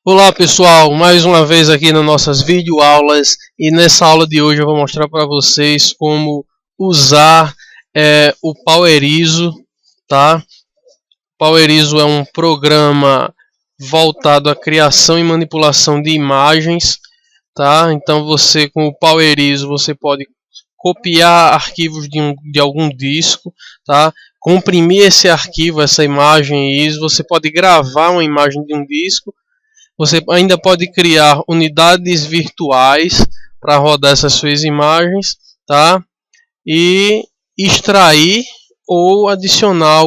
Olá pessoal, mais uma vez aqui nas nossas videoaulas e nessa aula de hoje eu vou mostrar para vocês como usar o PowerISO, tá? PowerISO é um programa voltado à criação e manipulação de imagens, tá? Então você com o PowerISO você pode copiar arquivos de algum disco, tá? Comprimir esse arquivo, essa imagem ISO, você pode gravar uma imagem de um disco. Você ainda pode criar unidades virtuais para rodar essas suas imagens, tá? E extrair ou adicionar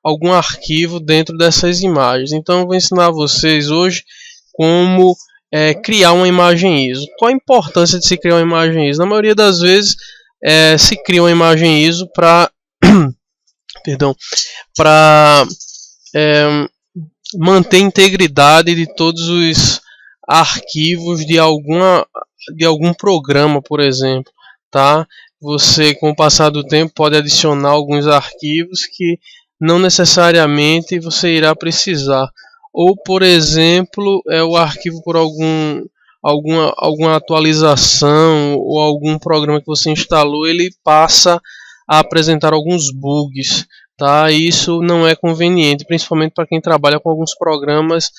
algum arquivo dentro dessas imagens. Então eu vou ensinar a vocês hoje como criar uma imagem ISO. Qual a importância de se criar uma imagem ISO? Na maioria das vezes se cria uma imagem ISO para perdão, para manter a integridade de todos os arquivos de algum programa, por exemplo, tá? Você, com o passar do tempo, pode adicionar alguns arquivos que não necessariamente você irá precisar. Ou, por exemplo, o arquivo por alguma atualização ou algum programa que você instalou, ele passa a apresentar alguns bugs, tá? Isso não é conveniente, principalmente para quem trabalha com alguns programas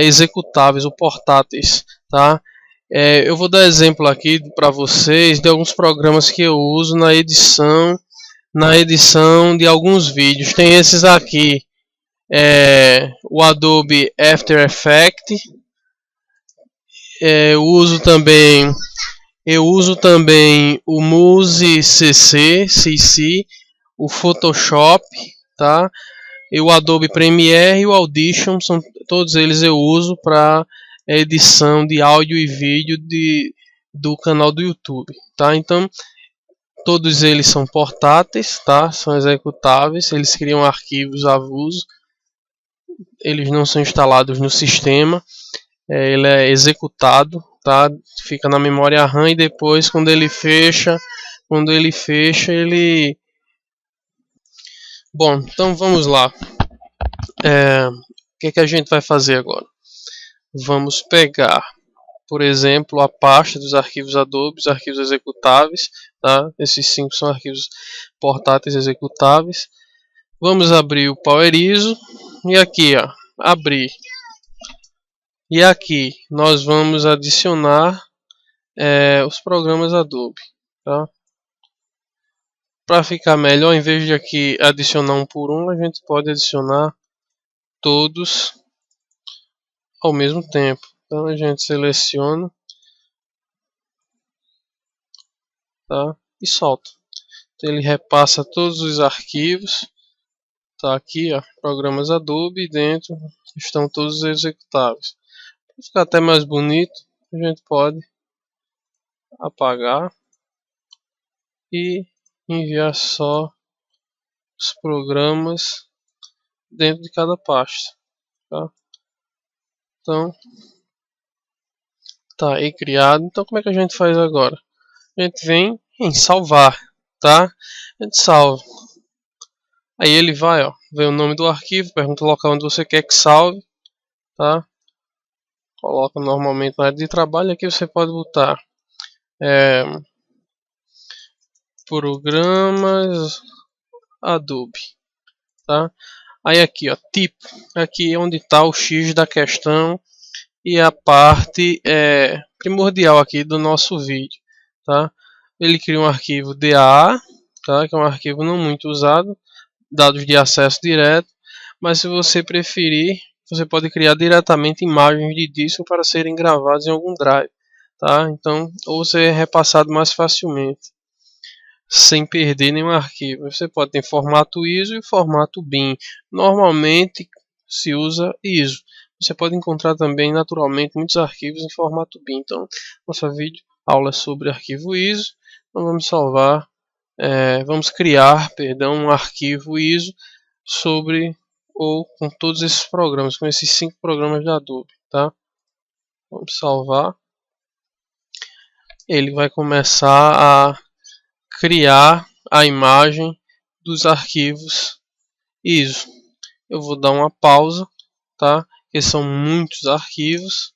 executáveis ou portáteis, tá? Eu vou dar exemplo aqui para vocês de alguns programas que eu uso na edição de alguns vídeos. Tem esses aqui, o Adobe After Effects. Eu uso também o Muse CC, o Photoshop, tá? E o Adobe Premiere e o Audition, todos eles eu uso para edição de áudio e vídeo do canal do YouTube, tá? Então todos eles são portáteis, tá? São executáveis, eles criam arquivos avulsos, eles não são instalados no sistema, ele é executado, tá? Fica na memória RAM e depois quando ele fecha ele... Bom, então vamos lá. O que a gente vai fazer agora? Vamos pegar, por exemplo, a pasta dos arquivos Adobe, os arquivos executáveis, tá? Esses 5 são arquivos portáteis executáveis. Vamos abrir o PowerISO e aqui, ó, abrir. E aqui nós vamos adicionar os programas Adobe, tá? Para ficar melhor, em vez de aqui adicionar um por um, a gente pode adicionar todos ao mesmo tempo. Então a gente seleciona, tá? E solta. Então, ele repassa todos os arquivos. Tá aqui, ó, programas Adobe, e dentro estão todos os executáveis. Para ficar até mais bonito, a gente pode apagar e enviar só os programas dentro de cada pasta, tá? Então tá aí criado. Então como é que a gente faz agora? A gente vem em salvar, tá? A gente salva. Aí ele vai, ó, vê o nome do arquivo, pergunta o local onde você quer que salve, tá? Coloca normalmente na área de trabalho. Aqui você pode botar programas Adobe, tá? Aí aqui, ó, tipo, aqui é onde está o X da questão e a parte primordial aqui do nosso vídeo, tá? Ele cria um arquivo DAA, tá? Que é um arquivo não muito usado, dados de acesso direto, mas se você preferir, você pode criar diretamente imagens de disco para serem gravadas em algum drive, tá? Então, ou ser repassado mais facilmente, sem perder nenhum arquivo. Você pode ter formato ISO e formato BIM. Normalmente se usa ISO. Você pode encontrar também naturalmente muitos arquivos em formato BIM. Então, nossa vídeo aula é sobre arquivo ISO. Então vamos salvar, vamos criar, um arquivo ISO sobre ou com todos esses programas, com esses 5 programas da Adobe, tá? Vamos salvar. Ele vai começar a criar a imagem dos arquivos ISO. Eu vou dar uma pausa, tá? porque são muitos arquivos.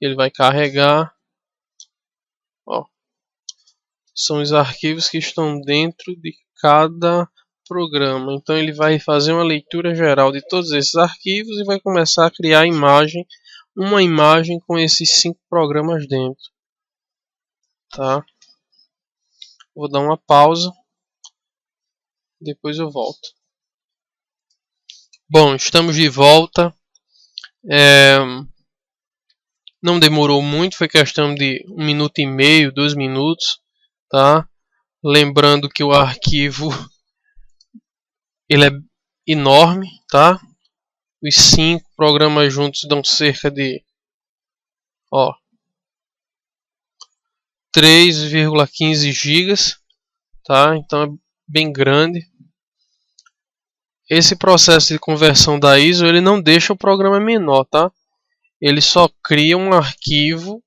Ele vai carregar. Ó, são os arquivos que estão dentro de cada programa. Então ele vai fazer uma leitura geral de todos esses arquivos e vai começar a criar uma imagem com esses 5 programas dentro. Tá? Vou dar uma pausa. Depois eu volto. Bom, estamos de volta. Não demorou muito, foi questão de 1 minuto e meio, 2 minutos, tá? Lembrando que o arquivo ele é enorme, tá? Os 5 programas juntos dão cerca de 3,15 GB, tá? Então é bem grande. Esse processo de conversão da ISO ele não deixa o programa menor, tá? Ele só cria um arquivo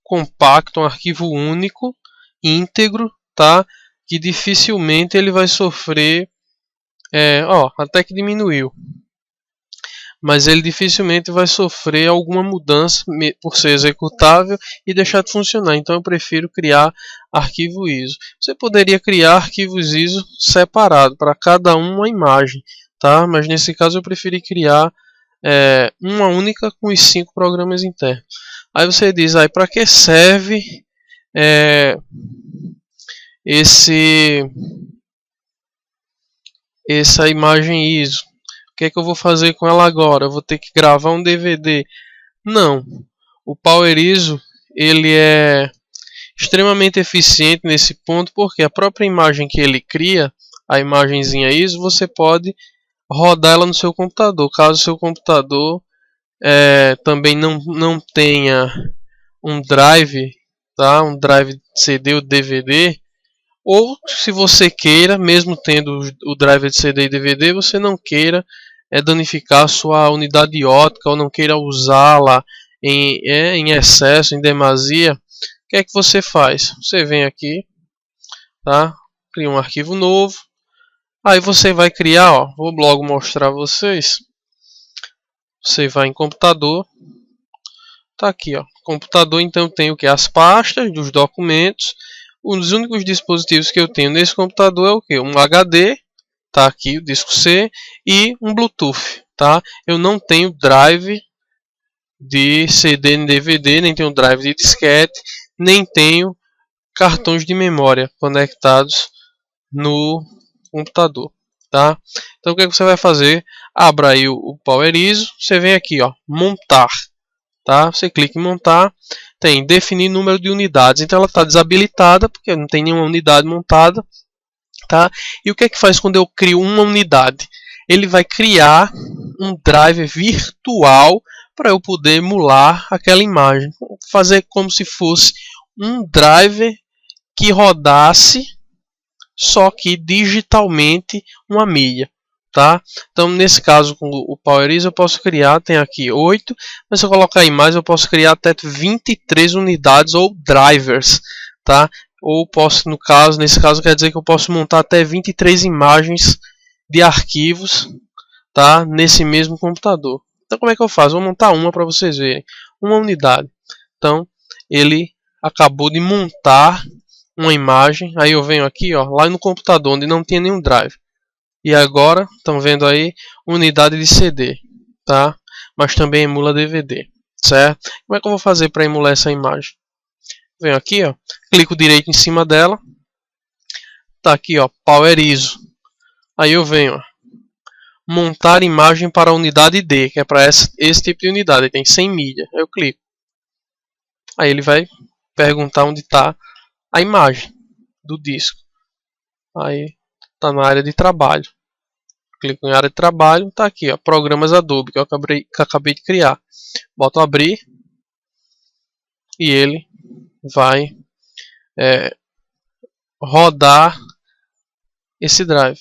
compacto, um arquivo único, íntegro, tá? Que dificilmente ele vai sofrer, até que diminuiu, mas ele dificilmente vai sofrer alguma mudança por ser executável e deixar de funcionar. Então eu prefiro criar arquivo ISO. Você poderia criar arquivos ISO separado para cada uma imagem, tá? Mas nesse caso eu preferi criar uma única com os 5 programas internos. Aí você diz, aí para que serve essa imagem ISO? O que é que eu vou fazer com ela agora? Eu vou ter que gravar um DVD? Não. O Power ISO ele é extremamente eficiente nesse ponto, porque a própria imagem que ele cria, a imagenzinha ISO, você pode rodar ela no seu computador. Caso o seu computador também não tenha um drive, tá? Um drive CD ou DVD, ou se você queira, mesmo tendo o drive de CD e DVD, você não queira danificar sua unidade óptica ou não queira usá-la em excesso, em demasia, o que é que você faz? Você vem aqui, tá? Cria um arquivo novo, aí você vai criar, vou logo mostrar a vocês. Você vai em computador, tá aqui, computador, então tem o que? As pastas dos documentos. Os únicos dispositivos que eu tenho nesse computador é o que? Um HD, tá aqui o disco C, e um Bluetooth, tá? Eu não tenho drive de CD nem DVD, nem tenho drive de disquete, nem tenho cartões de memória conectados no computador, tá? Então o que você vai fazer? Abra aí o Power ISO, você vem aqui, montar, tá? Você clica em montar, tem definir número de unidades, então ela está desabilitada porque não tem nenhuma unidade montada, tá? E o que é que faz quando eu crio uma unidade? Ele vai criar um drive virtual para eu poder emular aquela imagem, fazer como se fosse um drive que rodasse só que digitalmente uma milha, tá? Então nesse caso com o Power ISO eu posso criar, tem aqui 8, mas se eu colocar aí mais eu posso criar até 23 unidades ou drivers, tá? Ou posso, nesse caso quer dizer que eu posso montar até 23 imagens de arquivos, tá? Nesse mesmo computador. Então como é que eu faço? Vou montar uma para vocês verem, uma unidade. Então ele acabou de montar uma imagem, aí eu venho aqui, lá no computador onde não tinha nenhum drive. E agora, estão vendo aí, unidade de CD, tá? Mas também emula DVD, certo? Como é que eu vou fazer para emular essa imagem? Venho aqui, clico direito em cima dela, tá aqui, Power ISO. Aí eu venho, montar imagem para a unidade D, que é para esse tipo de unidade, tem 100 milha. Eu clico. Aí ele vai perguntar onde está a imagem do disco. Aí está na área de trabalho. Clico em área de trabalho, está aqui, programas Adobe que eu acabei de criar. Boto abrir e ele vai rodar esse drive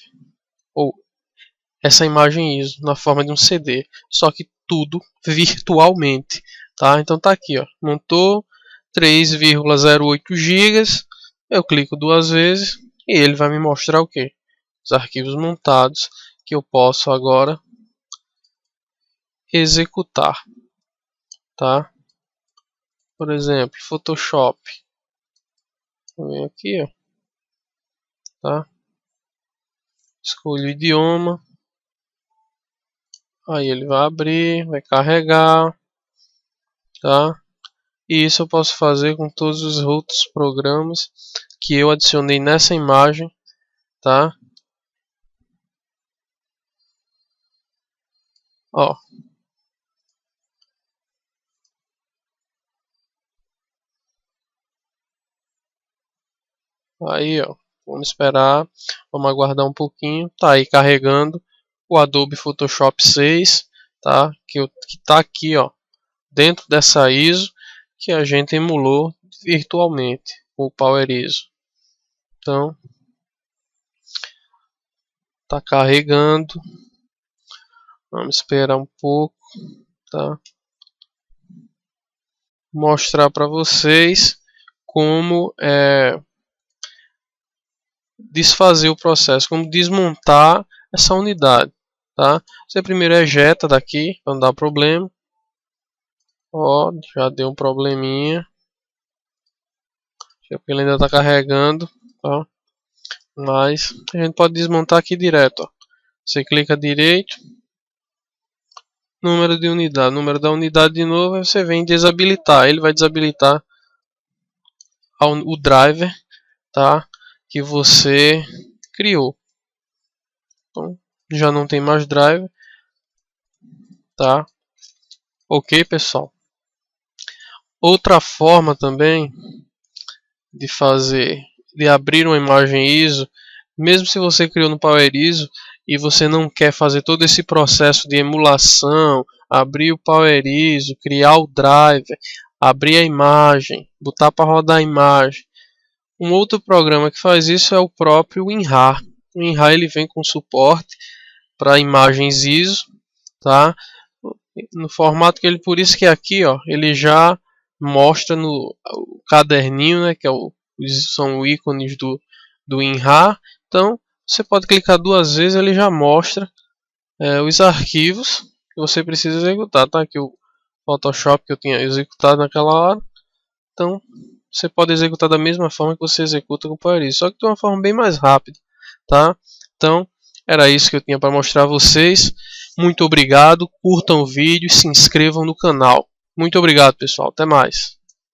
ou essa imagem ISO na forma de um CD, só que tudo virtualmente, tá? Então tá aqui, montou 3,08 GB. Eu clico 2 vezes e ele vai me mostrar o que? Os arquivos montados que eu posso agora executar, tá? Por exemplo, Photoshop. Vem aqui, ó, tá? Escolho o idioma. Aí ele vai abrir, vai carregar, tá? E isso eu posso fazer com todos os outros programas que eu adicionei nessa imagem, tá? Ó. Aí, ó. Vamos esperar, vamos aguardar um pouquinho. Tá aí carregando o Adobe Photoshop 6, tá? Que tá aqui, ó, dentro dessa ISO que a gente emulou virtualmente com o Power ISO. Então, tá carregando. Vamos esperar um pouco, tá? Mostrar para vocês como desfazer o processo, como desmontar essa unidade, tá? Você primeiro ejeta daqui para não dar problema. Ó, já deu um probleminha. Porque ele ainda está carregando, tá? Mas a gente pode desmontar aqui direto, ó. Você clica direito, número de unidade, número da unidade de novo, aí você vem desabilitar. Ele vai desabilitar o driver, tá? Que você criou. Então, já não tem mais driver, tá? Ok, pessoal. Outra forma também de abrir uma imagem ISO, mesmo se você criou no Power ISO e você não quer fazer todo esse processo de emulação, abrir o Power ISO, criar o driver, abrir a imagem, botar para rodar a imagem. Um outro programa que faz isso é o próprio WinRAR. O WinRAR ele vem com suporte para imagens ISO, tá? No formato que ele, por isso que aqui, ó, ele já mostra no caderninho, né, que é são ícones do WinRAR. Então você pode clicar duas vezes, ele já mostra os arquivos que você precisa executar. Tá aqui o Photoshop que eu tinha executado naquela hora. Então você pode executar da mesma forma que você executa com o Power ISO, só que de uma forma bem mais rápida, tá? Então era isso que eu tinha para mostrar a vocês. Muito obrigado, curtam o vídeo e se inscrevam no canal. Muito obrigado, pessoal. Até mais.